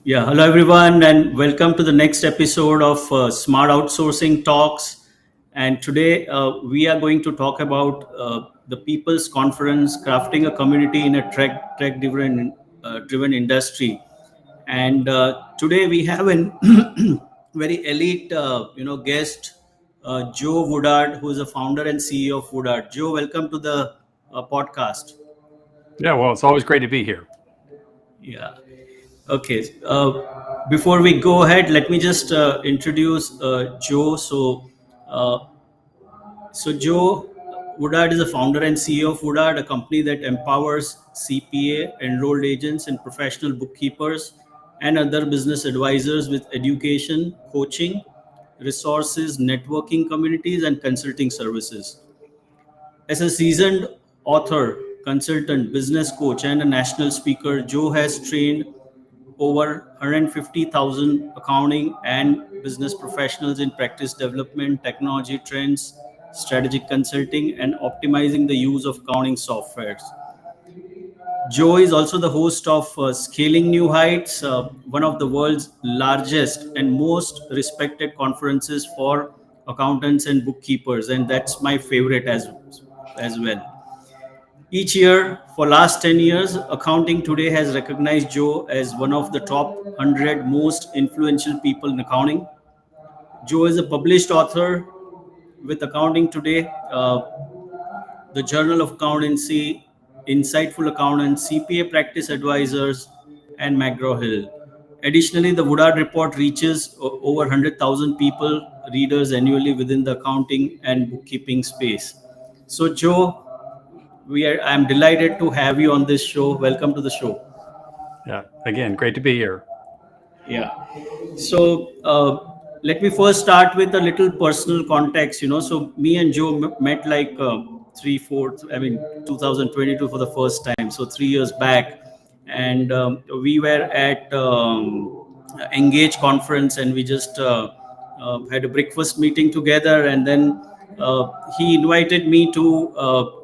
Yeah, hello everyone, and welcome to the next episode of Smart Outsourcing Talks. And today we are going to talk about the People's Conference, crafting a community in a driven industry. And today we have an very elite, guest, Joe Woodard, who is a founder and CEO of Woodard. Joe, welcome to the podcast. Yeah, well, it's always great to be here. Yeah. Okay. Before we go ahead, let me just introduce Joe. Uh, Joe Woodard is a founder and CEO of Woodard, a company that empowers CPA, enrolled agents, and professional bookkeepers and other business advisors with education, coaching, resources, networking communities, and consulting services. As a seasoned author, consultant, business coach, and a national speaker, Joe has trained over 150,000 accounting and business professionals in practice development, technology trends, strategic consulting, and optimizing the use of accounting softwares. Joe is also the host of Scaling New Heights, one of the world's largest and most respected conferences for accountants and bookkeepers, and that's my favorite as well. Each year for last 10 years, Accounting Today has recognized Joe as one of the top 100 most influential people in accounting. Joe is a published author with Accounting Today, the Journal of Accountancy, Insightful Accountants, CPA Practice Advisors, and McGraw Hill. Additionally, the Woodard Report reaches over 100,000 people, readers annually within the accounting and bookkeeping space. So, Joe, I'm delighted to have you on this show. Welcome to the show. Yeah, again, great to be here. Yeah. So let me first start with a little personal context. So me and Joe met like three, four, I mean, 2022 for the first time. So 3 years back, and we were at Engage conference, and we just had a breakfast meeting together, and then he invited me to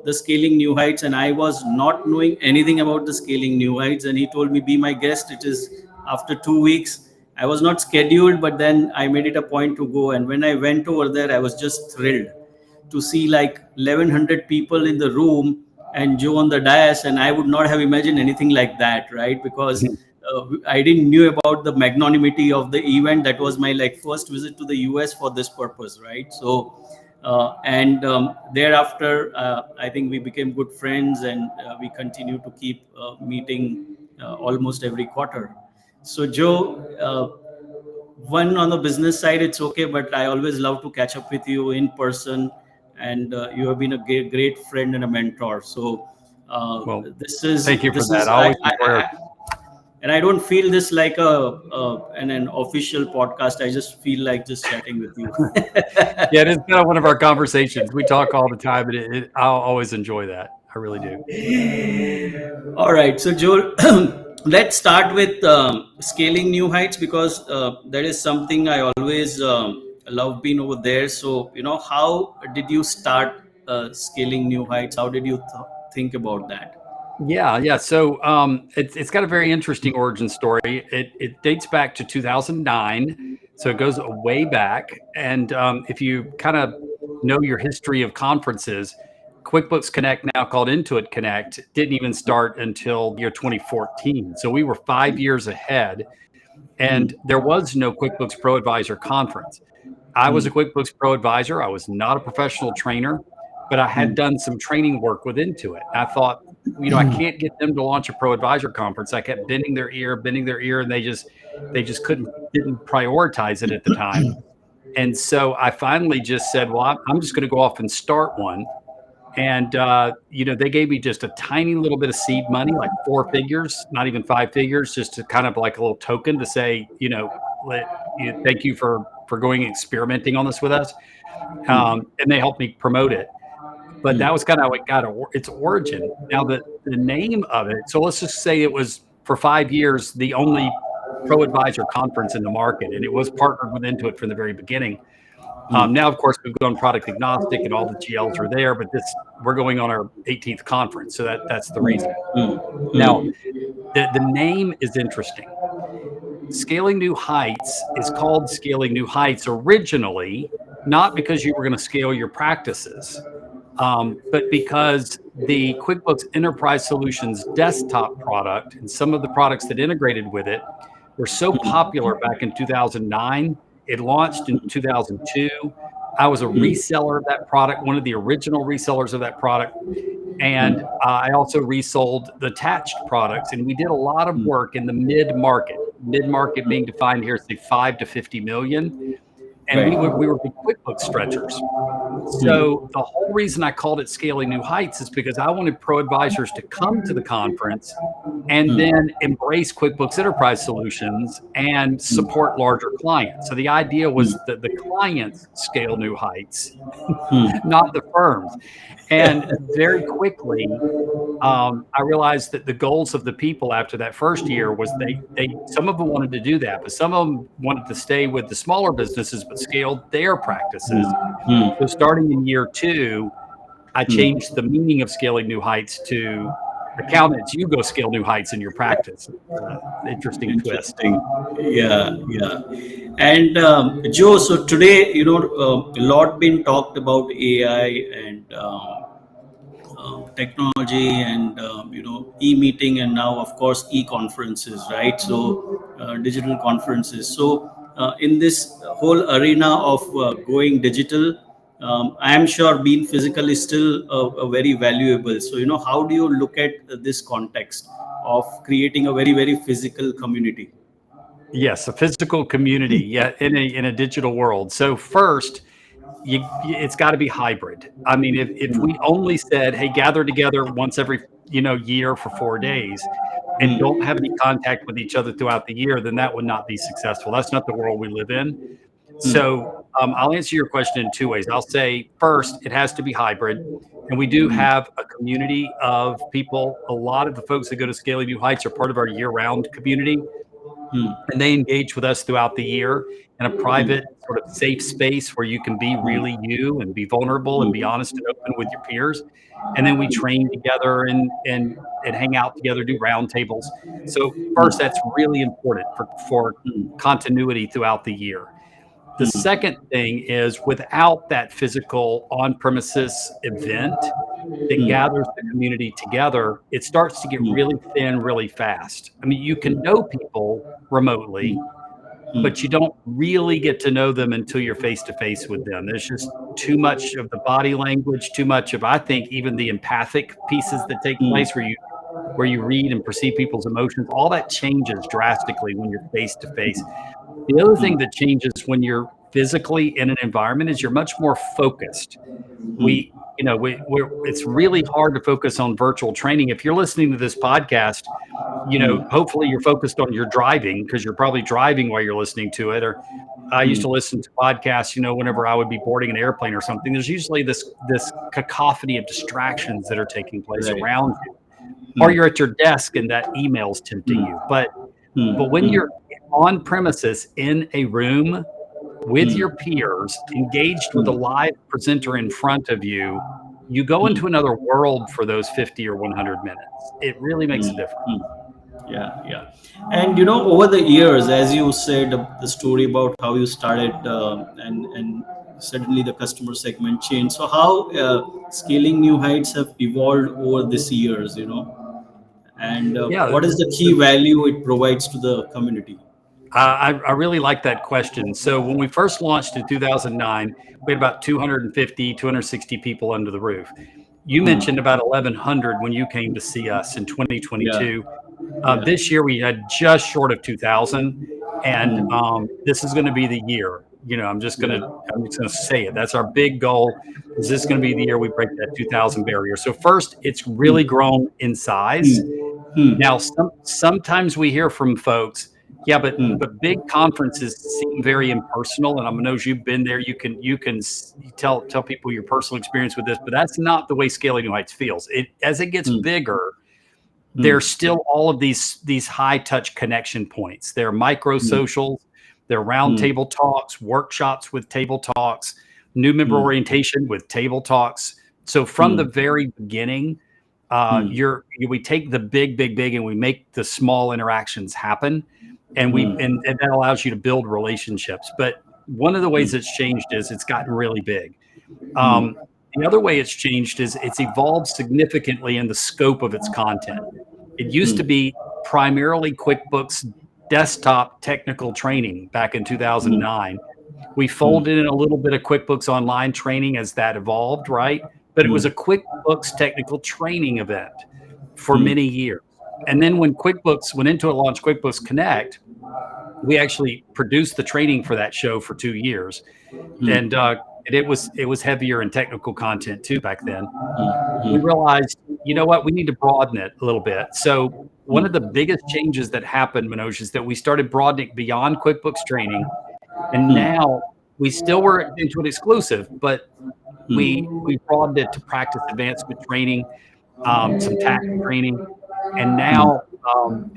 the Scaling New Heights, and I was not knowing anything about the Scaling New Heights, and he told me, "Be my guest." It is after 2 weeks. I was not scheduled, but then I made it a point to go. And when I went over there, I was just thrilled to see like 1,100 people in the room and Joe on the dais. And I would not have imagined anything like that, right? Because I didn't knew about the magnanimity of the event. That was my like first visit to the US for this purpose, right? So, and thereafter, I think we became good friends, and we continue to keep meeting almost every quarter. So, Joe, one on the business side, it's okay, but I always love to catch up with you in person, and you have been a great friend and a mentor. So, Well, this is thank you for this that. is I always enjoy our. and I don't feel this like an official podcast. I just feel like just chatting with you. Yeah, it is kind of one of our conversations. We talk all the time, and I'll always enjoy that. I really do. All right, so Joel, let's start with scaling new heights, because that is something I always love being over there. So, how did you start scaling new heights? How did you think about that? Yeah. So it's got a very interesting origin story. It dates back to 2009, so it goes way back. And if you kind of know your history of conferences, QuickBooks Connect, now called Intuit Connect, didn't even start until year 2014. So we were 5 years ahead, Hmm. and there was no QuickBooks Pro Advisor conference. I was Hmm. a QuickBooks Pro Advisor. I was not a professional trainer, but I had Hmm. done some training work with Intuit. I thought, I can't get them to launch a Pro Advisor conference. I kept bending their ear, and they just didn't prioritize it at the time. And so I finally just said, well, I'm just going to go off and start one. And they gave me just a tiny little bit of seed money, like four figures, not even five figures, just to kind of like a little token to say, thank you for going experimenting on this with us. And they helped me promote it. But that was kind of how it got its origin. Now the name of it. So let's just say it was for 5 years the only pro advisor conference in the market, and it was partnered with Intuit from the very beginning. Hmm. Now, of course, we've gone product agnostic, and all the GLs are there. But we're going on our 18th conference, so that's the reason. Hmm. Now, Hmm. the name is interesting. Scaling New Heights is called Scaling New Heights originally, not because you were going to scale your practices, but because the QuickBooks Enterprise Solutions desktop product and some of the products that integrated with it were so popular back in 2009. It launched in 2002. I was a reseller of that product, one of the original resellers of that product. And I also resold the attached products. And we did a lot of work in the mid market being defined here as the 5 to 50 million. And Right. we were big QuickBooks stretchers. So Hmm. the whole reason I called it Scaling New Heights is because I wanted pro advisors to come to the conference and Hmm. then embrace QuickBooks Enterprise Solutions and support larger clients. So the idea was that the clients scale new heights, not the firms. And very quickly, I realized that the goals of the people after that first year was they some of them wanted to do that, but some of them wanted to stay with the smaller businesses but scale their practices. So starting in year two, I changed the meaning of scaling new heights to accountants, you go scale new heights in your practice. Interesting twist. Interesting. Yeah, yeah. And Joe, so today, a lot been talked about AI and technology and e-meeting, and now of course e-conferences, right? So digital conferences. So in this whole arena of going digital, I am sure being physical is still a very valuable. So how do you look at this context of creating a very very physical community? Yes, a physical community, yeah, in a digital world. So first, it's got to be hybrid. I mean, if we only said, "Hey, gather together once every year for 4 days," and don't have any contact with each other throughout the year, then that would not be successful. That's not the world we live in. So I'll answer your question in two ways. I'll say first, it has to be hybrid. And we do have a community of people. A lot of the folks that go to Scaling New Heights are part of our year round community, and they engage with us throughout the year in a private, sort of safe space where you can be really you and be vulnerable and be honest and open with your peers. And then we train together and hang out together, do roundtables. So first, that's really important for continuity throughout the year. The second thing is, without that physical on premises event that gathers the community together, it starts to get really thin really fast. I mean, you can know people remotely, but you don't really get to know them until you're face to face with them. There's just too much of the body language, too much of, I think, even the empathic pieces that take place where you read and perceive people's emotions. All that changes drastically when you're face to face. The other thing that changes when you're physically in an environment is you're much more focused. It's really hard to focus on virtual training. If you're listening to this podcast, hopefully you're focused on your driving, because you're probably driving while you're listening to it. Or I used to listen to podcasts, whenever I would be boarding an airplane or something. There's usually this cacophony of distractions that are taking place Right. around you, or you're at your desk and that email's tempting you. But when you're on premises in a room with your peers, engaged with a live presenter in front of you, you go into another world for those 50 or 100 minutes. It really makes a difference. Yeah, yeah. And over the years, as you said, the story about how you started, and suddenly the customer segment changed. So how scaling new heights have evolved over these years, and Yeah. what is the key value it provides to the community? I really like that question. So when we first launched in 2009, we had about 250, 260 people under the roof. You mentioned about 1,100 when you came to see us in Yeah, 2022. yeah. This year we had just short of 2,000, and this is going to be the year. I'm just gonna say it. That's our big goal. Is this going to be the year we break that 2,000 barrier? So first, it's really grown in size. Now, sometimes we hear from folks, yeah, but big conferences seem very impersonal. And I know you've been there. You tell people your personal experience with this, but that's not the way Scaling New Heights feels. As it gets bigger, there's still all of these high touch connection points. There are micro socials, there are roundtable talks, workshops with table talks, new member orientation with table talks. So from the very beginning, we take the big, and we make the small interactions happen. and that allows you to build relationships. But one of the ways it's changed is it's gotten really big. Um, the other way it's changed is it's evolved significantly in the scope of its content. It used to be primarily QuickBooks desktop technical training back in 2009. We folded in a little bit of QuickBooks Online training as that evolved, right? But it was a QuickBooks technical training event for many years. And then when Intuit launched QuickBooks Connect, we actually produced the training for that show for 2 years, and it was heavier in technical content too back then. We realized, you know what, we need to broaden it a little bit. So one of the biggest changes that happened, Manoj, is that we started broadening beyond QuickBooks training, and now we still were into an exclusive, but we broadened it to practice advancement training, some tax training, and now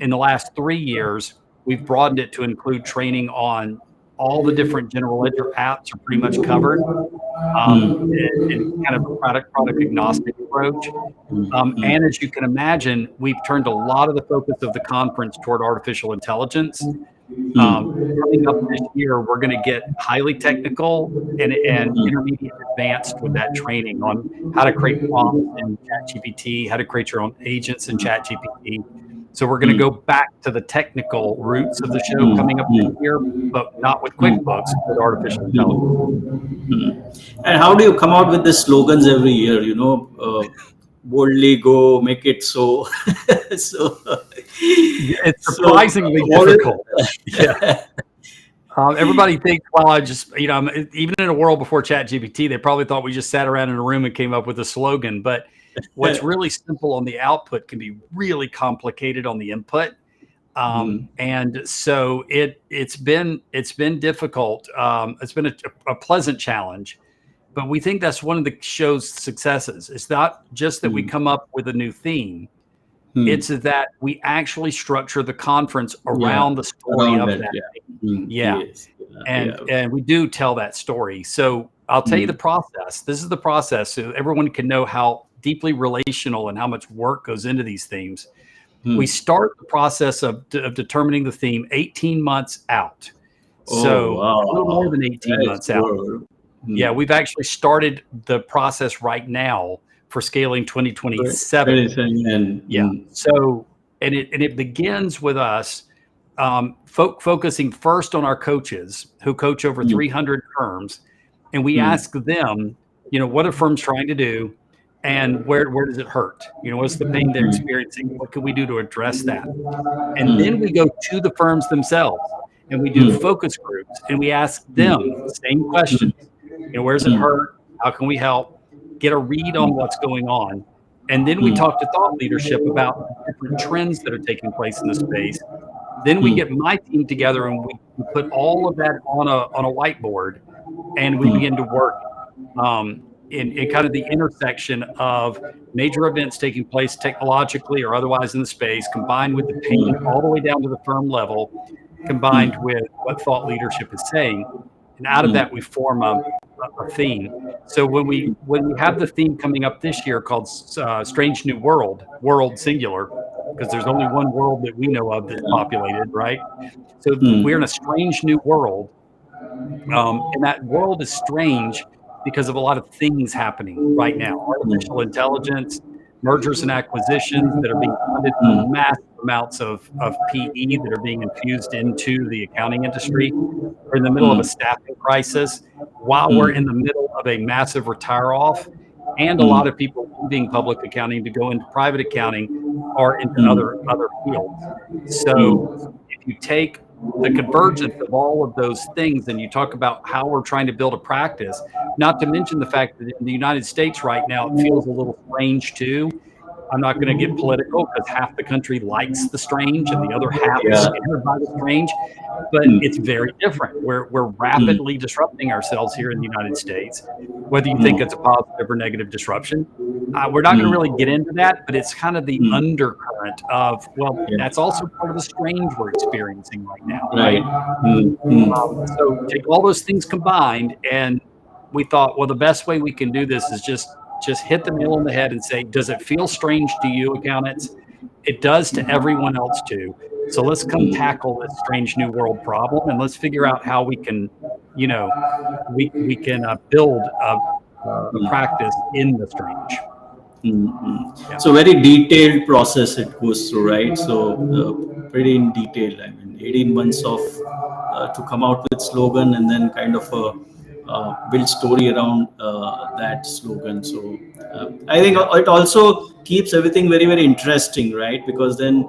in the last 3 years, we've broadened it to include training on all the different general ledger apps are pretty much covered, in kind of a product agnostic approach. And as you can imagine, we've turned a lot of the focus of the conference toward artificial intelligence. Coming up this year, we're going to get highly technical and intermediate advanced with that training on how to create prompts in ChatGPT, how to create your own agents in ChatGPT. So we're going to go back to the technical roots of the show coming up this year, but not with QuickBooks, with artificial intelligence. And how do you come out with the slogans every year? Boldly go, make it so. so, It's so surprisingly what is? difficult. Yeah. Everybody thinks, well, even in a world before ChatGPT, they probably thought we just sat around in a room and came up with a slogan. But what's really simple on the output can be really complicated on the input. And so it's been difficult. It's been a pleasant challenge, but we think that's one of the show's successes. It's not just that we come up with a new theme. It's that we actually structure the conference around the story Around of that, that. Yeah. yes, And we do tell that story. So I'll tell you the process. This is the process so everyone can know how deeply relational and how much work goes into these themes. We start the process of determining the theme 18 months out. So wow, a little more than 18 that's months out. good. Yeah, we've actually started the process right now for scaling 2027. Yeah. So, and it begins with us focusing first on our coaches who coach over 300 firms, and we ask them, what are firms trying to do, and where does it hurt? What's the pain they're experiencing? What can we do to address that? And then we go to the firms themselves, and we do focus groups, and we ask them the same questions. Where's it hurt? How can we help? Get a read on what's going on. And then we talk to thought leadership about different trends that are taking place in the space. Then we get my team together and we put all of that on a whiteboard, and we begin to work in kind of the intersection of major events taking place technologically or otherwise in the space, combined with the pain all the way down to the firm level, combined with what thought leadership is saying. And out of that, we form a theme. So when we have the theme coming up this year called Strange New World singular, because there's only one world that we know of that's populated, right? So we're in a strange new world, and that world is strange because of a lot of things happening right now. Artificial intelligence, mergers and acquisitions that are being funded from massive amounts of PE that are being infused into the accounting industry. We're in the middle of a staffing crisis while we're in the middle of a massive retire off, and a lot of people leaving public accounting to go into private accounting or into other fields. So if you take the convergence of all of those things and you talk about how we're trying to build a practice, not to mention the fact that in the United States right now, it feels a little strange too. I'm not going to get political because half the country likes the strange and the other half is scared by the strange, but it's very different. We're rapidly disrupting ourselves here in the United States, whether you think it's a positive or negative disruption. We're not going to really get into that, but it's kind of the undercurrent of, well, that's also part of the strange we're experiencing right now, right? So take all those things combined, and we thought, well, the best way we can do this is just hit the nail on the head and say, does it feel strange to you, accountants? It does to everyone else too. So let's come tackle this strange new world problem, and let's figure out how we can, you know, we can build a practice in the strange. Yeah. So very detailed process it goes through, right? So pretty in detail. I mean, 18 months of to come out with slogan and then kind of build story around that slogan. So I think Yep. it also keeps everything very very interesting, right? Because then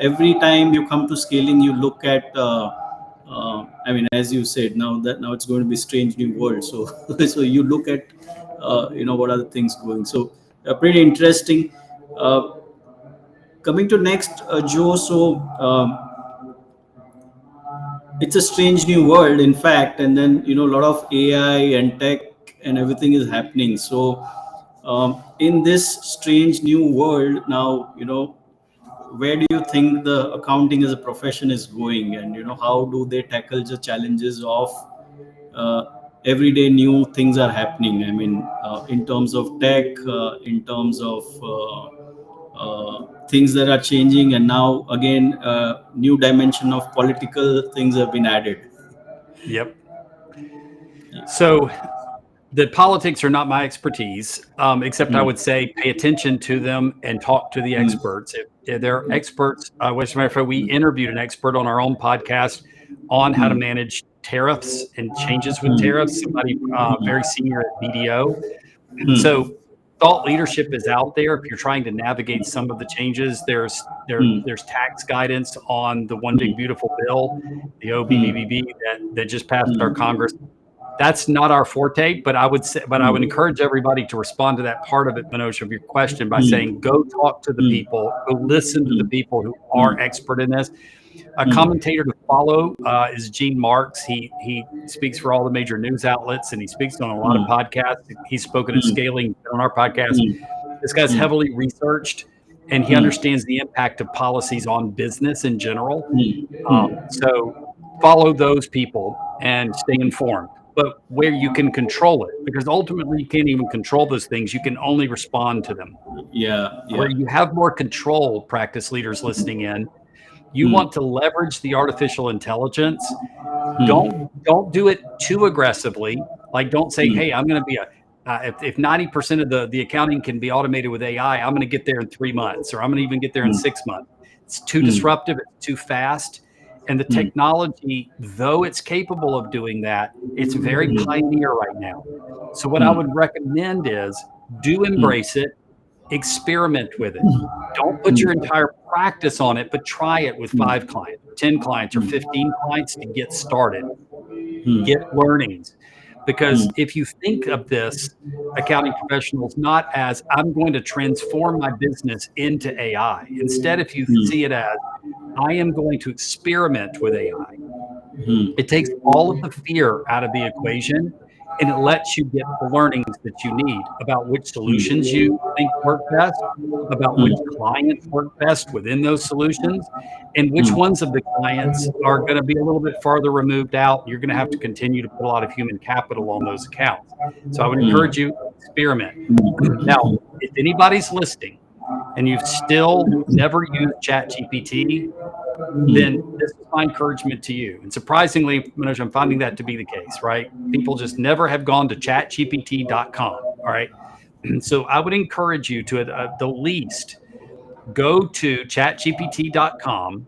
every time you come to scaling, you look at. I mean, as you said, now it's going to be strange new world. So so you look at what are the things going. So pretty interesting. Uh, Coming to next, Joe. So it's a strange new world, in fact, and then a lot of AI and tech and everything is happening. So in this strange new world now, where do you think the accounting as a profession is going, and how do they tackle the challenges of uh, everyday new things are happening? I mean, in terms of tech, in terms of things that are changing, and now again, new dimension of political things have been added. Yep. So the politics are not my expertise, except I Hmm. would say pay attention to them and talk to the Hmm. experts. If they're experts, which, as a matter of fact, we interviewed an expert on our own podcast on how to Hmm. manage tariffs and changes with Hmm. tariffs. Somebody very senior at BDO. Hmm. So thought leadership is out there. If you're trying to navigate some of the changes, Hmm. there's tax guidance on the one big Hmm. beautiful bill, the Hmm. OBBB that just passed our Hmm. Congress. That's not our forte, but I would Hmm. encourage everybody to respond to that part of it, Manoj, of your question by Hmm. saying, go talk to the Hmm. people, go listen to the Hmm. people who are Hmm. expert in this. A Hmm. commentator to follow is Gene Marks. He speaks for all the major news outlets and he speaks on a lot of Hmm. podcasts. He's spoken at Hmm. Scaling on our podcast. Hmm. This guy's Hmm. heavily researched and he Hmm. understands the impact of policies on business in general. Hmm. Hmm. So follow those people and stay informed. But where you can control it, because ultimately you can't even control those things, you can only respond to them. Yeah. Where Yeah. you have more control, practice leaders listening in, you Hmm. want to leverage the artificial intelligence. Hmm. Don't do it too aggressively. Like don't say, Hmm. "Hey, I'm going to be a if 90% of the accounting can be automated with AI, I'm going to get there in 3 months, or I'm going to even get there in Hmm. 6 months." It's too Hmm. disruptive. It's too fast. And the Hmm. technology, though it's capable of doing that, it's very Hmm. pioneer right now. So what I Hmm. would recommend is do Hmm. embrace it, experiment with it. Don't put your entire practice on it, but try it with 5 clients, 10 clients, or 15 clients to get started. Get learnings. Because if you think of this, accounting professionals, not as I'm going to transform my business into AI, instead, if you see it as I am going to experiment with AI, it takes all of the fear out of the equation and it lets you get the learnings that you need about which solutions you think work best, about which clients work best within those solutions, and which ones of the clients are going to be a little bit farther removed out. You're going to have to continue to put a lot of human capital on those accounts. So I would encourage you experiment. Now, if anybody's listening and you've still never used ChatGPT, then this is my encouragement to you. And surprisingly, Manoj, I'm finding that to be the case, right? People just never have gone to chatgpt.com. All right. So I would encourage you to, at the least, go to chatgpt.com.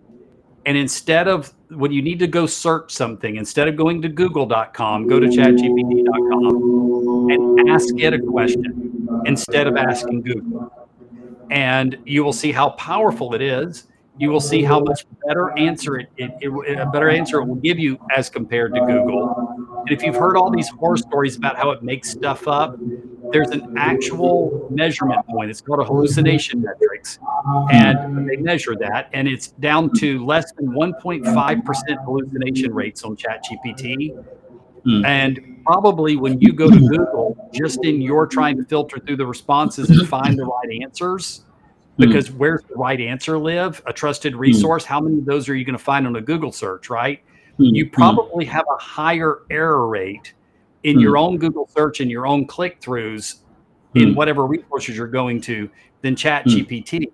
And instead of when you need to go search something, instead of going to google.com, go to chatgpt.com and ask it a question instead of asking Google, and you will see how powerful it is. You will see how much better answer a better answer it will give you as compared to Google. And if you've heard all these horror stories about how it makes stuff up, there's an actual measurement point. It's called a hallucination metrics. And they measure that, and it's down to less than 1.5% hallucination rates on ChatGPT. And probably when you go to Google, just in your trying to filter through the responses and find the right answers, because where's the right answer live? A trusted resource. How many of those are you going to find on a Google search, right? You probably have a higher error rate in your own Google search and your own click throughs in whatever resources you're going to than Chat GPT.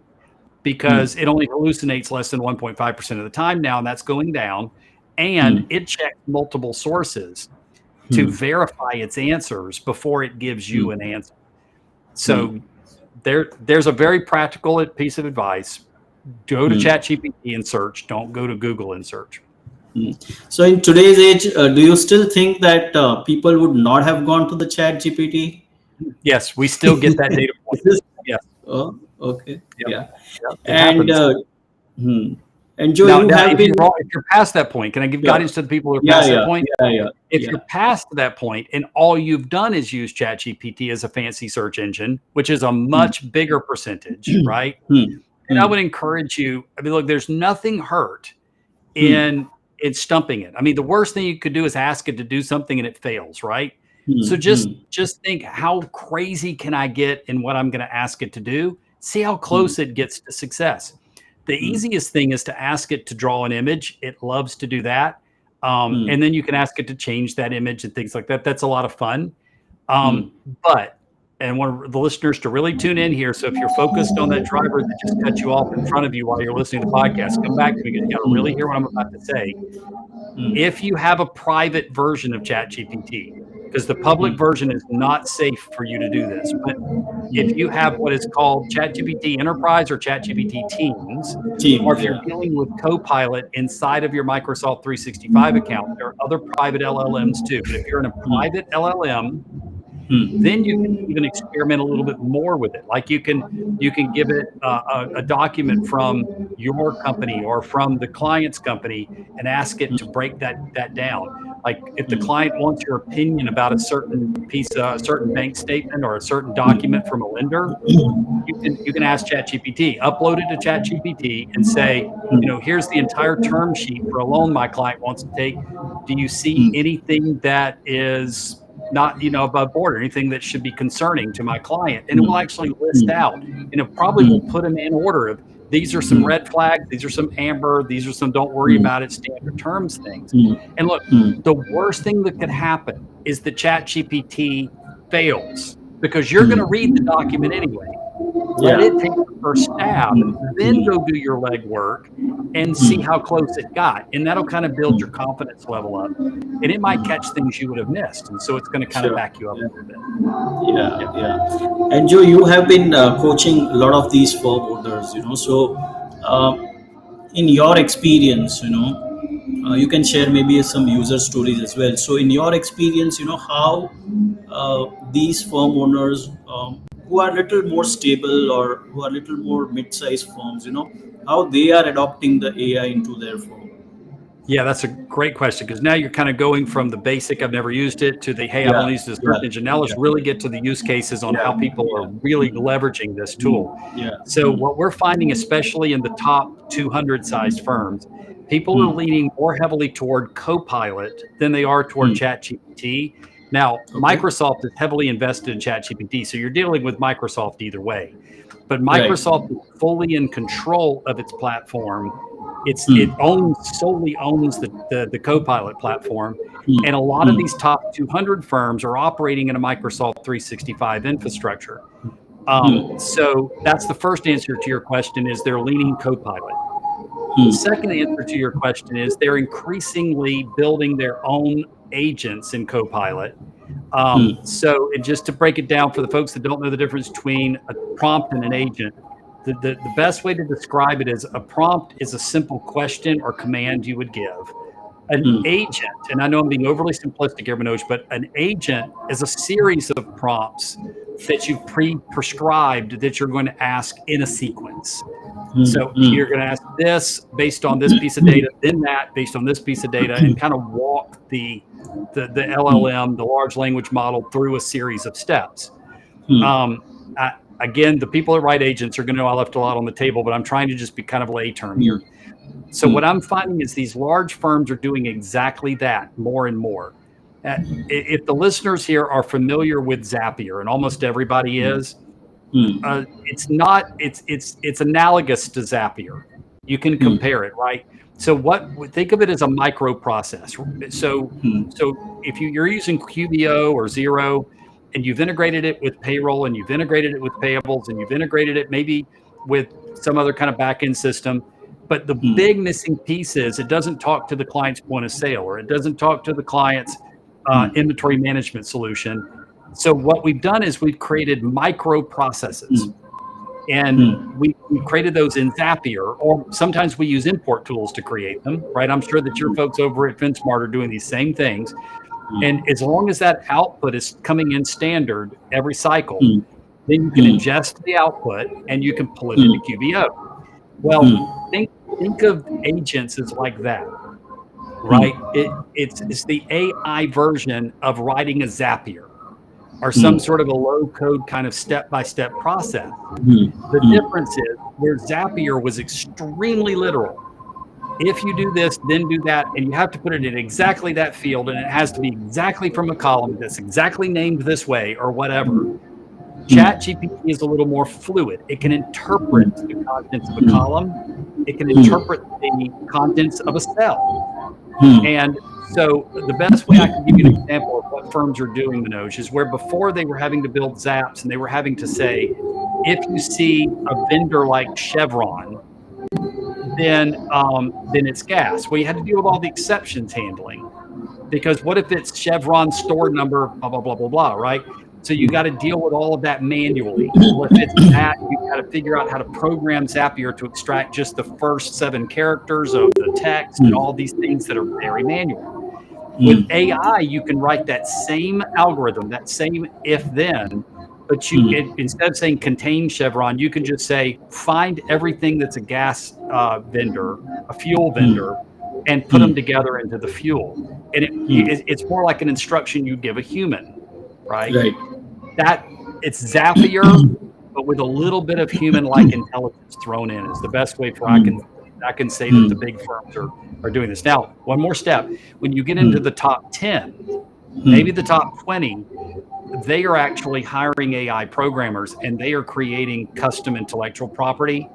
because it only hallucinates less than 1.5% of the time now, and that's going down. And it checks multiple sources to verify its answers before it gives you an answer. So there's a very practical piece of advice. Go to ChatGPT and search. Don't go to Google and search. So in today's age, do you still think that people would not have gone to the Chat GPT? Yes, we still get that data point. Is this? Yes. Oh, okay, Yep. yeah. Yep. It And happens. hmm. And Joe, Now, you now have been. if you're past that point, can I give Yeah, guidance to the people who are yeah, past that yeah, point? yeah, yeah, If yeah. you're past that point and all you've done is use ChatGPT as a fancy search engine, which is a much bigger percentage, right? Hmm. And I Hmm. would encourage you. I mean, look, there's nothing hurt Hmm. in stumping it. I mean, the worst thing you could do is ask it to do something and it fails, right? So Hmm. Hmm. just think, how crazy can I get in what I'm going to ask it to do? See how Hmm. close it gets to success. The Hmm. easiest thing is to ask it to draw an image. It loves to do that. Hmm. And then you can ask it to change that image and things like that. That's a lot of fun. Hmm. But and I want the listeners to really tune in here. So if you're focused on that driver that just cut you off in front of you while you're listening to the podcast, come back to me because you got to really hear what I'm about to say. Hmm. If you have a private version of ChatGPT, because the public version is not safe for you to do this, but if you have what is called ChatGPT Enterprise or ChatGPT Teams, or Teams, if you're yeah. dealing with Copilot inside of your Microsoft 365 account, there are other private LLMs too. But if you're in a private LLM, then you can even experiment a little bit more with it. Like you can give it a document from your company or from the client's company and ask it to break that down. Like if the client wants your opinion about a certain a certain bank statement or a certain document from a lender, you can ask ChatGPT, upload it to ChatGPT and say, here's the entire term sheet for a loan my client wants to take. Do you see anything that is not, above board or anything that should be concerning to my client? And it will actually list out, and it probably will put them in order of these are some red flags, these are some amber, these are some don't worry about it standard terms things. And look, the worst thing that could happen is the ChatGPT fails because you're going to read the document anyway. Let Yeah. it take the first stab, then go do your legwork and see how close it got. And that'll kind of build your confidence level up. And it might catch things you would have missed. And so it's going to kind of Sure. back you up Yeah. a little bit. Yeah. Yeah, yeah. And Joe, you have been coaching a lot of these firm owners, so in your experience, you can share maybe some user stories as well. So in your experience, how these firm owners who are a little more stable or who are a little more mid-sized firms, how they are adopting the AI into their firm. Yeah, that's a great question because now you're kind of going from the basic, I've never used it, to the, hey, I've Yeah, only used the search yeah, engine. Now let's yeah, really get to the use cases on how yeah, people are yeah. really leveraging this tool. Yeah. So what we're finding, especially in the top 200 sized firms, people are leaning more heavily toward Copilot than they are toward ChatGPT. Now, Okay. Microsoft is heavily invested in ChatGPT, so you're dealing with Microsoft either way. But Right. Microsoft is fully in control of its platform. It Hmm. solely owns the Copilot platform, Hmm. and a lot of Hmm. these top 200 firms are operating in a Microsoft 365 infrastructure. Hmm. So that's the first answer to your question: is they're leaning Copilot. The Hmm. second answer to your question is they're increasingly building their own agents in Copilot. Hmm. So, and just to break it down for the folks that don't know the difference between a prompt and an agent, the best way to describe it is a prompt is a simple question or command you would give. An Hmm. agent, and I know I'm being overly simplistic here, Manoj, but an agent is a series of prompts that you've prescribed that you're going to ask in a sequence. Hmm. So you're Hmm. going to ask this based on this piece of data, then that based on this piece of data, and kind of walk the LLM, the large language model, through a series of steps. Hmm. Um, I, Again, the people that write agents are going to know I left a lot on the table, but I'm trying to just be kind of lay term Hmm. here. So what I'm finding is these large firms are doing exactly that more and more. If the listeners here are familiar with Zapier, and almost everybody is, Hmm. it's not. It's analogous to Zapier. You can Hmm. compare it, right? So think of it as a microprocess. So Hmm. so if you're using QBO or Zero, and you've integrated it with payroll, and you've integrated it with payables, and you've integrated it maybe with some other kind of back end system. But the big missing piece is it doesn't talk to the client's point of sale, or it doesn't talk to the client's inventory management solution. So what we've done is we've created micro processes, and we created those in Zapier, or sometimes we use import tools to create them, right? I'm sure that your folks over at FinSmart are doing these same things. And as long as that output is coming in standard every cycle, then you can ingest the output and you can pull it into QBO. Well, think of agents as like that, right? It's the AI version of writing a Zapier or some sort of a low code kind of step-by-step process. The difference is where Zapier was extremely literal. If you do this, then do that, and you have to put it in exactly that field, and it has to be exactly from a column that's exactly named this way or whatever. ChatGPT is a little more fluid. It can interpret the contents of a column. It can interpret the contents of a cell. And so the best way I can give you an example of what firms are doing, Manoj, is where before they were having to build Zaps and they were having to say, if you see a vendor like Chevron, then it's gas. Well, you had to deal with all the exceptions handling, because what if it's Chevron store number, blah, blah, blah, blah, blah, right? So you got to deal with all of that manually. Well, if it's that, you got to figure out how to program Zapier to extract just the first 7 characters of the text and all these things that are very manual. With AI, you can write that same algorithm, that same if then, but instead of saying contain Chevron, you can just say find everything that's a gas vendor, a fuel vendor, and put them together into the fuel. And it's more like an instruction you give a human, right? Right. That it's Zapier, but with a little bit of human-like intelligence thrown in is the best way for I can say that the big firms are doing this. Now, one more step. When you get into the top 10, maybe the top 20, they are actually hiring AI programmers and they are creating custom intellectual property.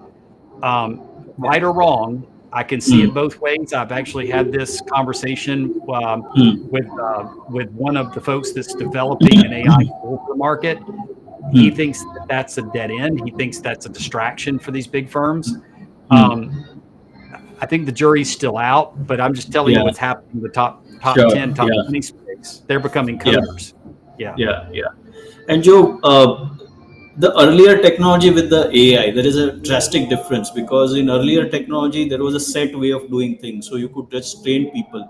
Right or wrong, I can see it both ways. I've actually had this conversation with one of the folks that's developing an AI tool for the market. He thinks that that's a dead end. He thinks that's a distraction for these big firms. I think the jury's still out, but I'm just telling you Yeah. what's happening in the top Sure. 10, top Yeah. 20 space. They're becoming Yeah. coders. Yeah. Yeah. And Joe, the earlier technology with the AI, there is a drastic difference, because in earlier technology there was a set way of doing things, so you could just train people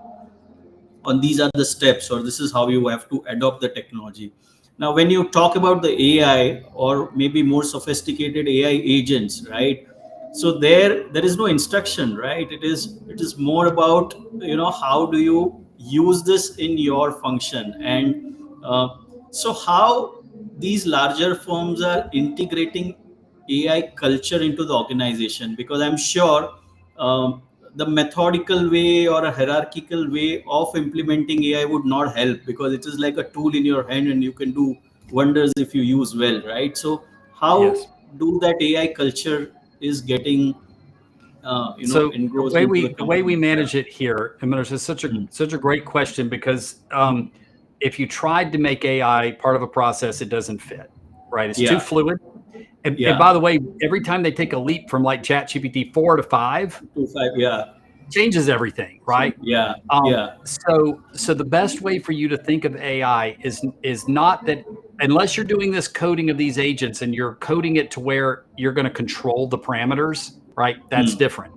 on these are the steps, or this is how you have to adopt the technology. Now when you talk about the AI, or maybe more sophisticated AI agents, right? So there is no instruction, right? It is more about, how do you use this in your function. And so how these larger firms are integrating AI culture into the organization, because I'm sure the methodical way or a hierarchical way of implementing AI would not help, because it is like a tool in your hand and you can do wonders if you use well, right? So how Yes. do that AI culture is getting So engrossed into the the way we company? Yeah. manage it here, and Manoj, is such a great question, because if you tried to make AI part of a process, it doesn't fit, right? It's too Yeah. fluid. And Yeah. by the way, every time they take a leap from like ChatGPT 4 to 5, 2 5. Yeah. changes everything, right? Yeah. Yeah. So the best way for you to think of AI is not that, unless you're doing this coding of these agents and you're coding it to where you're going to control the parameters, right? That's Hmm. different.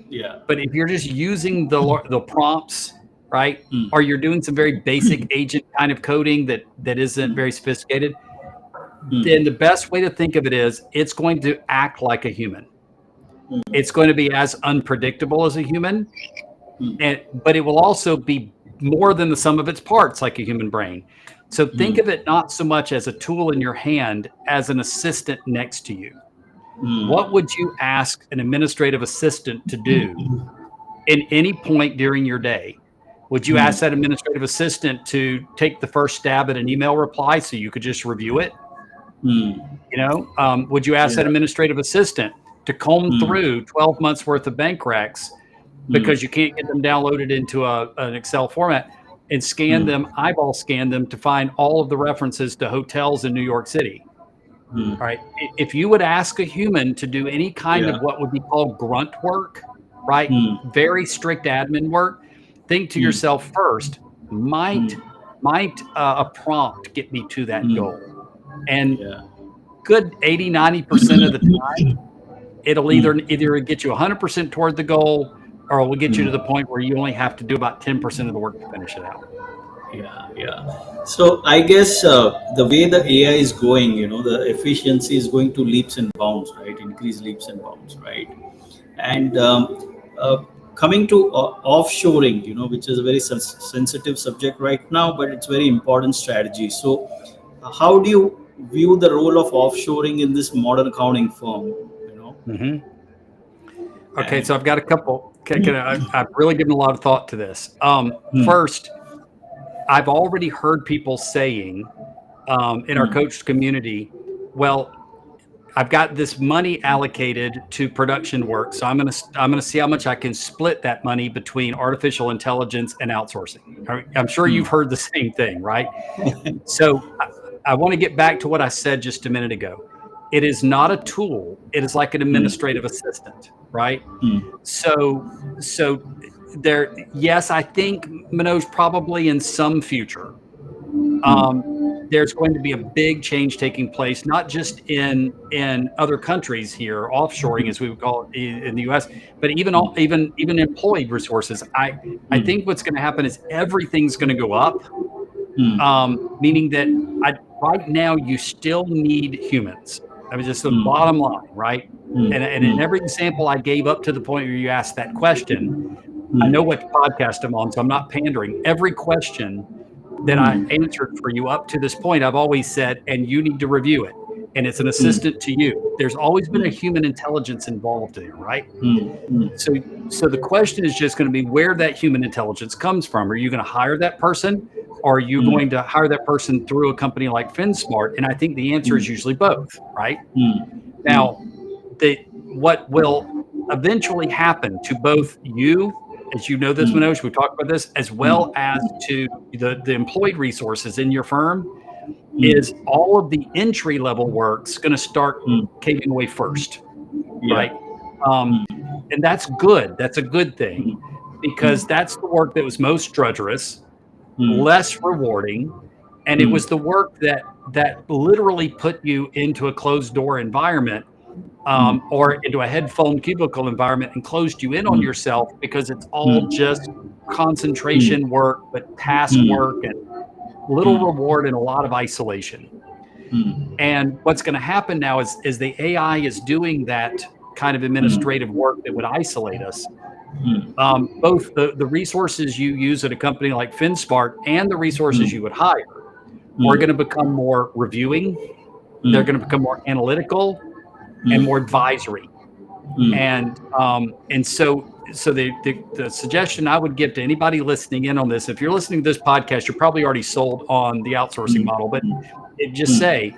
Yeah. But if you're just using the prompts, right, Hmm. or you're doing some very basic agent kind of coding that isn't very sophisticated, Hmm. then the best way to think of it is it's going to act like a human. It's going to be as unpredictable as a human, but it will also be more than the sum of its parts, like a human brain. So think of it not so much as a tool in your hand as an assistant next to you. What would you ask an administrative assistant to do in any point during your day? Would you ask that administrative assistant to take the first stab at an email reply so you could just review it? Would you ask Yeah. that administrative assistant to comb Hmm. through 12 months worth of bank recs because you can't get them downloaded into an Excel format and scan them, eyeball scan them to find all of the references to hotels in New York City? All right. If you would ask a human to do any kind of Yeah. what would be called grunt work, right? Hmm. Very strict admin work, think to Hmm. yourself first, might Hmm. might a prompt get me to that Hmm. goal? And Yeah. good 80, 90% of the time, it'll Hmm. either get you 100% toward the goal or it will get you to the Hmm. point where you only have to do about 10% of the work to finish it out. Yeah, yeah. So I guess the way the AI is going, the efficiency is going to leaps and bounds, right? Increase leaps and bounds, right? And coming to offshoring, which is a very sensitive subject right now, but it's very important strategy. So, how do you view the role of offshoring in this modern accounting firm? You know, Mhm. Okay, and so I've got a couple. I've really given a lot of thought to this. hmm, First, I've already heard people saying in our hmm, coach community, well, I've got this money allocated to production work, so I'm gonna see how much I can split that money between artificial intelligence and outsourcing. I'm sure hmm, you've heard the same thing, right? So I want to get back to what I said just a minute ago. It is not a tool. It is like an hmm, administrative assistant, right? hmm, So so there, yes, I think Manoj probably in some future um, there's going to be a big change taking place, not just in other countries here, offshoring as we would call it in the U.S., but even hmm, even employed resources. I hmm, think what's going to happen is everything's going to go up, hmm, meaning that right now you still need humans. I mean, just the hmm, bottom line, right? hmm, And in hmm, every example I gave up to the point where you asked that question, I know hmm, what podcast I'm on, so I'm not pandering. Every question that I hmm, answered for you up to this point, I've always said, and you need to review it. And it's an hmm, assistant to you. There's always been a hmm, human intelligence involved there, right? hmm, hmm, So so the question is just going to be where that human intelligence comes from. Are you going to hire that person? Or are you hmm, going to hire that person through a company like FinSmart? And I think the answer is usually both, right? hmm, hmm, Now, the what will eventually happen to both you, as you know this, hmm, Manoj, we've talked about this, as hmm, well as to the employed resources in your firm, hmm, is all of the entry level work's going to start hmm. caving away first, Yeah. right? Um, and that's good. That's a good thing Hmm, because hmm, that's the work that was most drudgerous, hmm, less rewarding, and it hmm, was the work that literally put you into a closed door environment hmm, or into a headphone cubicle environment and closed you in on hmm, yourself because it's all hmm, just hmm, concentration work, but task work hmm, and little hmm, reward and a lot of isolation. hmm, And what's going to happen now is the AI is doing that kind of hmm, administrative work that would isolate us. hmm, Both the resources you use at a company like FinSmart and the resources you hmm, would hire are going to become more reviewing. They're hmm, going to become more analytical and more hmm, advisory. And so the suggestion I would give to anybody listening in on this, if you're listening to this podcast, you're probably already sold on the outsourcing hmm, model, but it just hmm, say,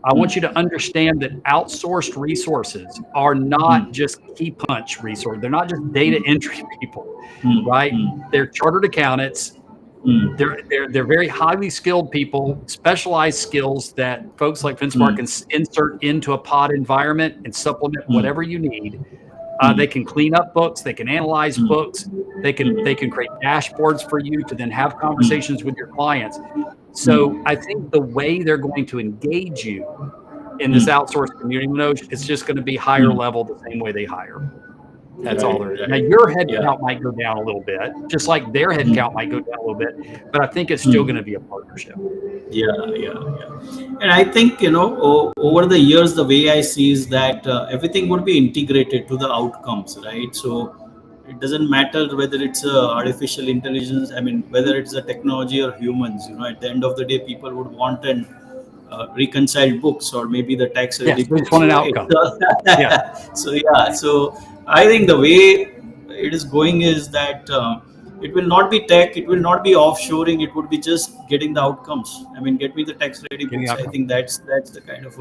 I want you to understand that outsourced resources are not hmm, just key punch resource. They're not just data entry people, hmm, right? hmm, They're chartered accountants. hmm, They're very highly skilled people, specialized skills that folks like FinSmart hmm, can insert into a pod environment and supplement hmm, whatever you need. They hmm, can clean up books. They can analyze hmm, books. They can create dashboards for you to then have hmm, conversations with your clients. So hmm, I think the way they're going to engage you in this hmm, outsourced community, Manoj, it's just going to be higher hmm. level, the same way they hire. That's all Right, there is. Now right. your Yeah. headcount might go down a little bit, just like their headcount Hmm, might go down a little bit, but I think it's still going hmm. to be a partnership. Yeah, yeah, yeah. And I think, over the years, the way I see is that everything would be integrated to the outcomes, right? So it doesn't matter whether it's artificial intelligence, I mean, whether it's a technology or humans, at the end of the day, people would want an reconciled books or maybe the tax ready Yes, they just books, want an right? outcome. So, Yes. so yeah, so I think the way it is going is that it will not be tech, it will not be offshoring, it would be just getting the outcomes. I mean, get me the tax ready Getting books. I outcome. think that's the kind of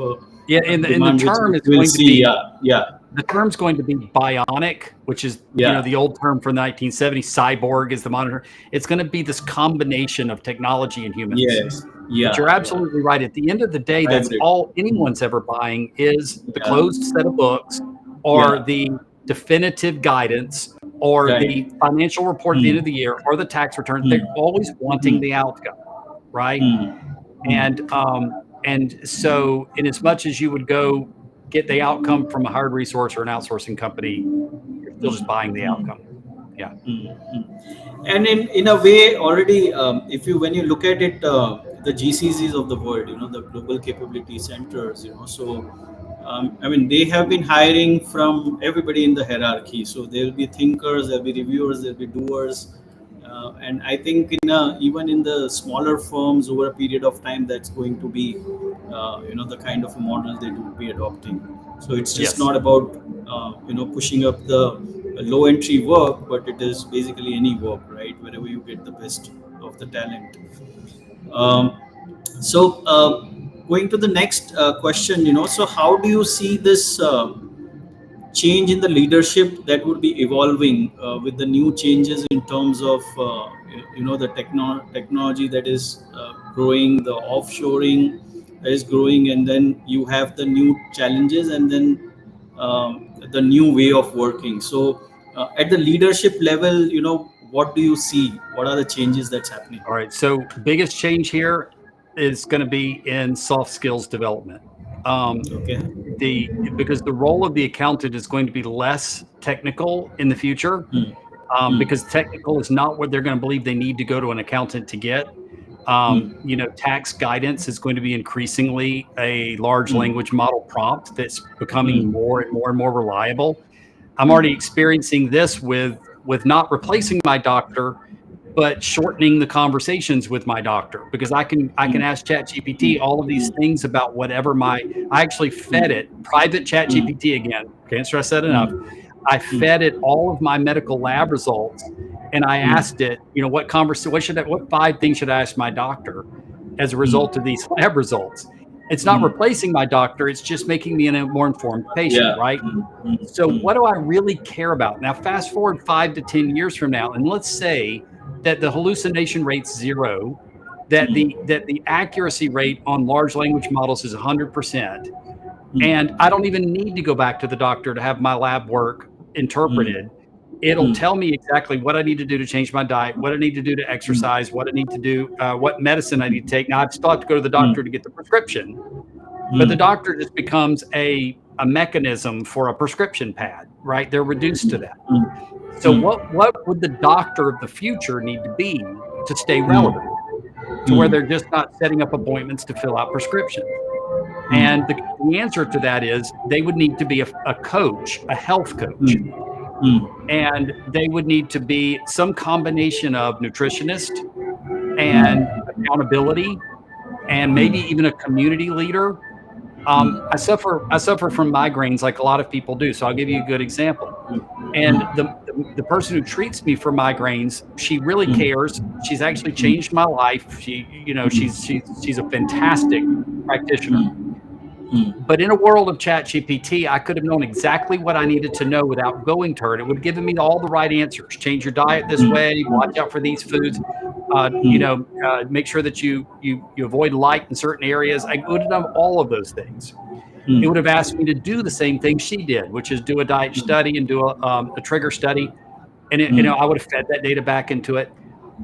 Yeah, a and the demand term which is we will going to see. be Yeah, yeah, the term's going to be bionic, which is, yeah, the old term from the 1970s. Cyborg is the monitor. It's going to be this combination of technology and humans. yes, But you're yeah, yeah, absolutely right. At the end of the day, that's hybrid. all anyone's ever buying is the Yeah, closed set of books or yeah, the definitive guidance or right. the financial report at the end of Hmm. the year or the tax return. Hmm. They're always wanting Hmm. the outcome, right? Hmm. And Hmm. so in as much as you would go get the outcome from a hired resource or an outsourcing company, you're still just buying the Hmm. outcome. Yeah. Hmm. And in a way already, if you when you look at it, the GCCs of the world, the global capability centers, so I mean, they have been hiring from everybody in the hierarchy. So there'll be thinkers, there'll be reviewers, there'll be doers, and I think even in the smaller firms over a period of time, that's going to be the kind of a model they will be adopting. So it's just Yes. not about pushing up the low entry work, but it is basically any work, right? Wherever you get the best of the talent. Um, so going to the next question, so how do you see this change in the leadership that would be evolving with the new changes in terms of the technology that is growing, the offshoring is growing, and then you have the new challenges, and then the new way of working. So at the leadership level, what do you see? What are the changes that's happening? All right. So biggest change here is going to be in soft skills development. Um, Okay. the because the role of the accountant is going to be less technical in the future, Hmm. Hmm. because technical is not what they're going to believe they need to go to an accountant to get. Hmm. Tax guidance is going to be increasingly a large Hmm. language model prompt that's becoming Hmm. more and more and more reliable. I'm already Hmm. experiencing this with not replacing my doctor, but shortening the conversations with my doctor because I can Hmm. ask ChatGPT Hmm. all of these Hmm. things about whatever I actually fed Hmm. it private Hmm. ChatGPT again. Can't stress that enough. Hmm. I Hmm. fed it all of my medical lab results, and I Hmm. asked it, what 5 things should I ask my doctor as a Hmm. result of these lab results? It's not Hmm. replacing my doctor; it's just making me a more informed patient, Yeah. right? Hmm. Hmm. So, Hmm. what do I really care about? Now, fast forward 5 to 10 years from now, and let's say that the hallucination rate's zero, that Hmm. the accuracy rate on large language models is 100%, and Hmm. I don't even need to go back to the doctor to have my lab work Hmm. interpreted. It'll Hmm. tell me exactly what I need to do to change my diet, what I need to do to Hmm. exercise, what I need to do, what medicine I need to take. Now, I still have to go to the doctor to get the prescription, but the Hmm. doctor just becomes a mechanism for a prescription pad, right? They're reduced to that. Hmm. So Hmm. what would the doctor of the future need to be to stay Hmm. relevant, to where Hmm. they're just not setting up appointments to fill out prescriptions? And Hmm. the answer to that is they would need to be a coach, a health coach, Hmm. Hmm. and they would need to be some combination of nutritionist and Hmm. accountability and maybe Hmm. even a community leader. I suffer from migraines like a lot of people do. So I'll give you a good example. And the person who treats me for migraines, she really Hmm. cares. She's actually Hmm. changed my life. She's a fantastic practitioner. Hmm. Hmm. But in a world of ChatGPT, I could have known exactly what I needed to know without going to her. And it would have given me all the right answers. Change your diet this Hmm. way. Watch out for these foods. Hmm. Make sure that you avoid light in certain areas. I would have done all of those things. It would have Hmm. asked me to do the same thing she did, which is do a diet study and do a trigger study. And Hmm. I would have fed that data back into it.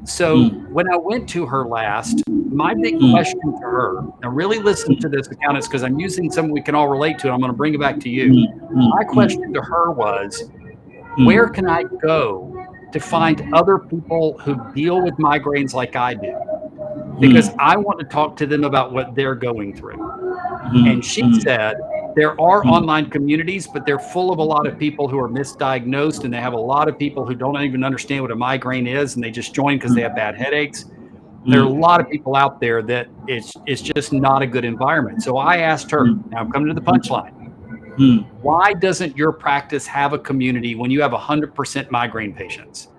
So Hmm. when I went to her last, my big Hmm. question to her, now really listen to this, accountants, because I'm using something we can all relate to, and I'm going to bring it back to you. Hmm. My Hmm. question to her was, where Hmm. can I go to find other people who deal with migraines like I do? Because Hmm. I want to talk to them about what they're going through. And she Hmm. said, there are Hmm. online communities, but they're full of a lot of people who are misdiagnosed, and they have a lot of people who don't even understand what a migraine is, and they just join because they have bad headaches. There are a Hmm. lot of people out there that it's just not a good environment. So I asked her, Hmm. now I'm coming to the Hmm. punchline. Hmm. Why doesn't your practice have a community when you have 100% migraine patients?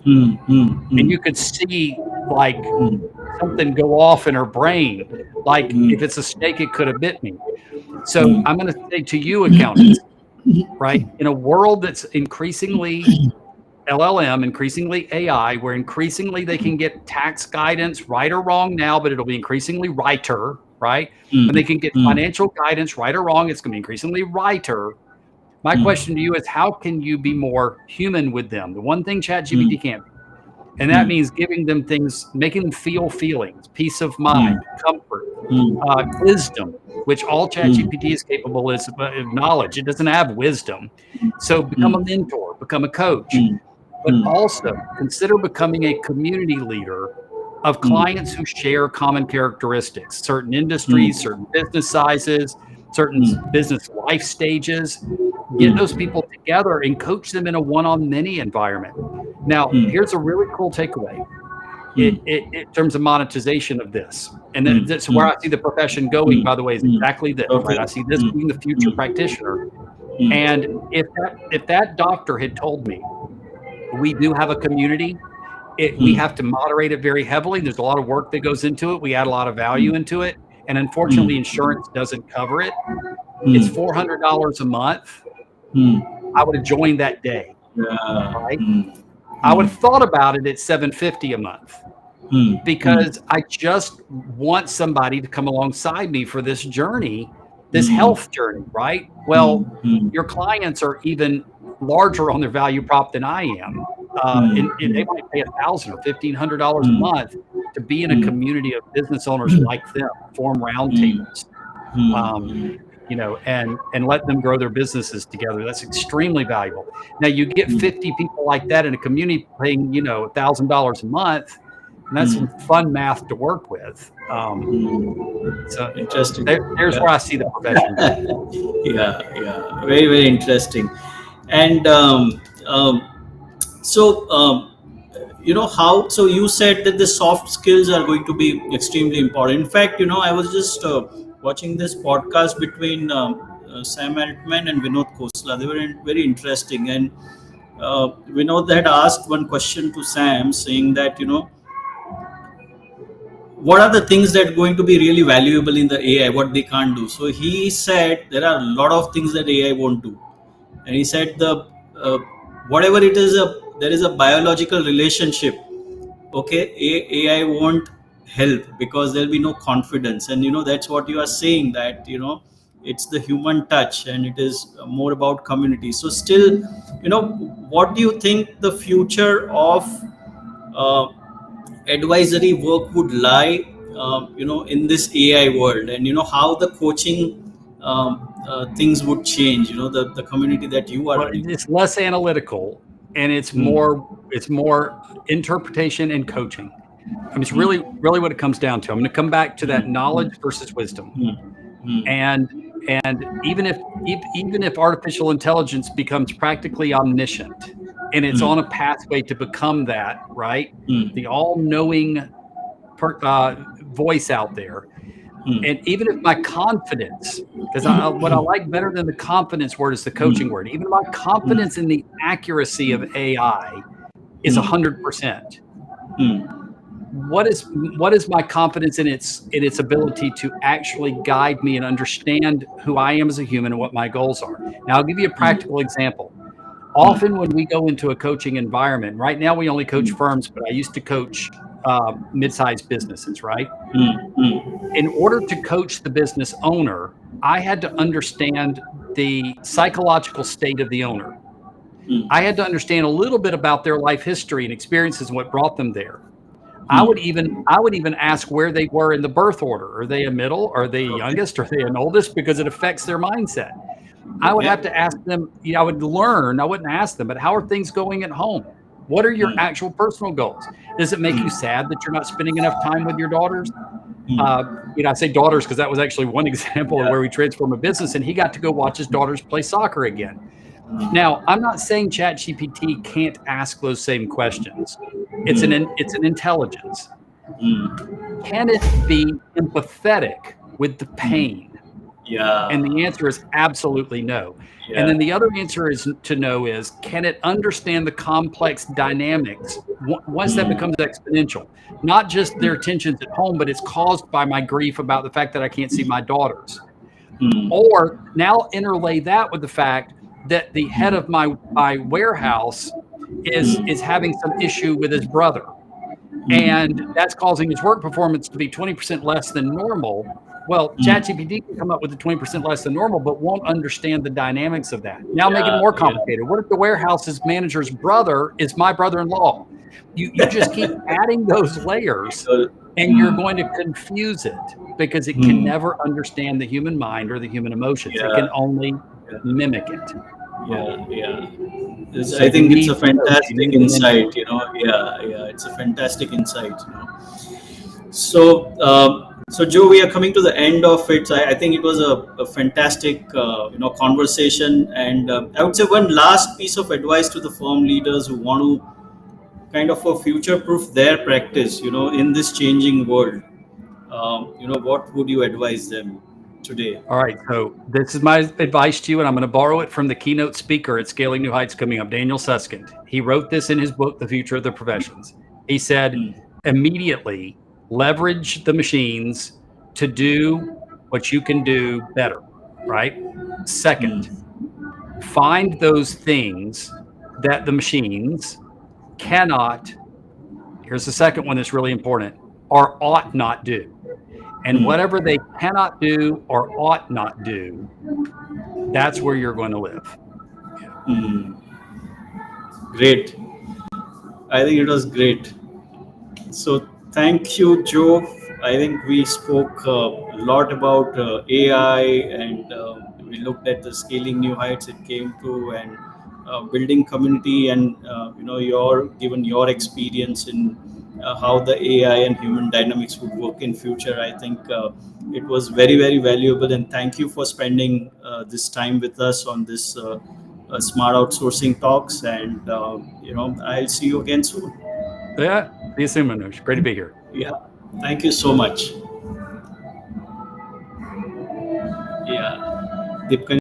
mm, mm, And mm, you could see like mm, something go off in her brain. Like if mm, it's a snake, it could have bit me. So mm, I'm going to say to you, accountants, right? In a world that's increasingly LLM, increasingly AI, where increasingly they can get tax guidance, right or wrong now, but it'll be increasingly righter, right? When they mm, can get mm, financial guidance, right or wrong, it's going to be increasingly righter. My question to you is, how can you be more human with them? The one thing ChatGPT mm, can't be, and that mm, means giving them things, making them feel feelings, peace of mm, mind, comfort, mm, wisdom, which all mm, ChatGPT is capable of knowledge. It doesn't have wisdom. So become a mm, mentor, become a coach, mm, but also consider becoming a community leader of clients who share common characteristics, certain industries, mm, certain business sizes, certain mm, business life stages. Get those mm, people together and coach them in a one-on-many environment. Now, mm, here's a really cool takeaway mm, in terms of monetization of this. And mm, that's where mm, I see the profession going, mm, by the way, is mm. exactly this, right? Okay. I see this Mm, being the future mm, practitioner. mm, And if that doctor had told me we do have a community, we have mm, to moderate it very heavily. There's a lot of work that goes into it. We add a lot of value mm, into it. And unfortunately, mm, insurance doesn't cover it. It's mm, $400 a month. mm. I would have joined that day, Yeah. right? Mm, I would have mm, thought about it at 750 a month, mm, mm, because I just want somebody to come alongside me for this journey, this mm, health journey, right? mm, Well, mm, your clients are even larger on their value prop than I am. And they mm, might pay 1,000 or $1,500 a mm, month to be in a mm, community of business owners like them, form mm, roundtables, mm, um, mm, and let them grow their businesses together. That's extremely valuable. Now you get mm, 50 people like that in a community paying, $1,000 a month, and that's some mm, fun math to work with. So interesting. there's Yeah. where I see the profession going. Yeah, yeah, very, very interesting. And so how, so you said that the soft skills are going to be extremely important. In fact, I was just watching this podcast between Sam Altman and Vinod Khosla. They were very interesting. And Vinod had asked one question to Sam, saying that what are the things that are going to be really valuable in the AI, what they can't do. So he said there are a lot of things that AI won't do. And he said uh, whatever it is, there is a biological relationship. Okay, AI won't help because there'll be no confidence. And that's what you are saying, that it's the human touch, and it is more about community. So still, what do you think the future of uh, advisory work would lie, in this AI world, and how the coaching things would change, the community that you are Well, running. it's less analytical, and Mm, it's more interpretation and coaching. I mean, it's really mm, really what it comes down to. I'm going to come back to that knowledge mm, versus wisdom. mm, mm, And even if artificial intelligence becomes practically omniscient, and it's on a mm, pathway to become that, right? mm, The all-knowing voice out there. And mm, even if my confidence, because what I like better than the confidence word is the coaching mm, word. Even my mm, confidence in the accuracy of AI is mm, 100%. mm, What is my confidence in its ability to actually guide me and understand who I am as a human and what my goals are? Now, I'll give you a practical example. Often, when we go into a coaching environment, right now we only coach firms, but I used to coach mid-sized businesses, right? mm, mm, In order to coach the business owner, I had to understand the psychological state of the owner. I mm, had to understand a little bit about their life history and experiences and what brought them there. I would mm. even I would even ask where they were in the birth order. Are they a middle? Are they a Okay. youngest? Are they an oldest? Because it affects their mindset. I would have Okay. to ask them, I would learn, I wouldn't ask them, but how are things going at home? What are your Mm, actual personal goals? Does it make you mm, sad that you're not spending enough time with your daughters? Uh, mm. I say daughters because that was actually one example of Yeah. where we transformed a business, and he got to go watch his daughters play soccer again. Mm, Now, I'm not saying ChatGPT can't ask those same questions. It's an intelligence. mm, Can it be empathetic with the pain? And Yeah. the answer is absolutely no. And then Yeah. the other answer is to know is, can it understand the complex dynamics once that Mm. becomes exponential? Not just their tensions at home, but it's caused by my grief about the fact that I can't see my daughters. Mm. Or now interlay that with the fact that the head of my warehouse is Mm. having some issue with his brother, and Mm. that's causing his work performance to be 20% less than normal. Well, Mm. ChatGPT can come up with a 20% less than normal, but won't understand the dynamics of that. Now make it Yeah. more Yeah. complicated. What if the warehouse's manager's brother is my brother-in-law? You just keep adding those layers, and you're Mm. going to confuse it because it can Mm. never understand the human mind or the human emotions. It can Yeah. only Yeah. mimic it. Yeah. Yeah. So I you think it's need a the coach, you fantastic need the mentor. insight. Yeah. Yeah. It's a fantastic insight. So, Joe, we are coming to the end of it. I think it was a fantastic, conversation. And I would say one last piece of advice to the firm leaders who want to kind of future-proof their practice, in this changing world. What would you advise them today? All right, so this is my advice to you, and I'm going to borrow it from the keynote speaker at Scaling New Heights coming up, Daniel Susskind. He wrote this in his book, The Future of the Professions. He said, Mm. immediately leverage the machines to do what you can do better, right? Second, Mm. find those things that the machines cannot, here's the second one that's really important, or ought not do. And Mm. whatever they cannot do or ought not do, that's where you're going to live. Yeah. Mm. Great. I think it was great. So thank you, Joe. I think we spoke a lot about AI, and we looked at the scaling new heights it came to, and building community, and your given your experience in how the AI and human dynamics would work in future. I think it was very very valuable, and thank you for spending this time with us on this smart outsourcing talks. And I'll see you again soon. Yeah. See you soon, Manoj. Great to be here. Yeah. Thank you so much. Yeah. Deep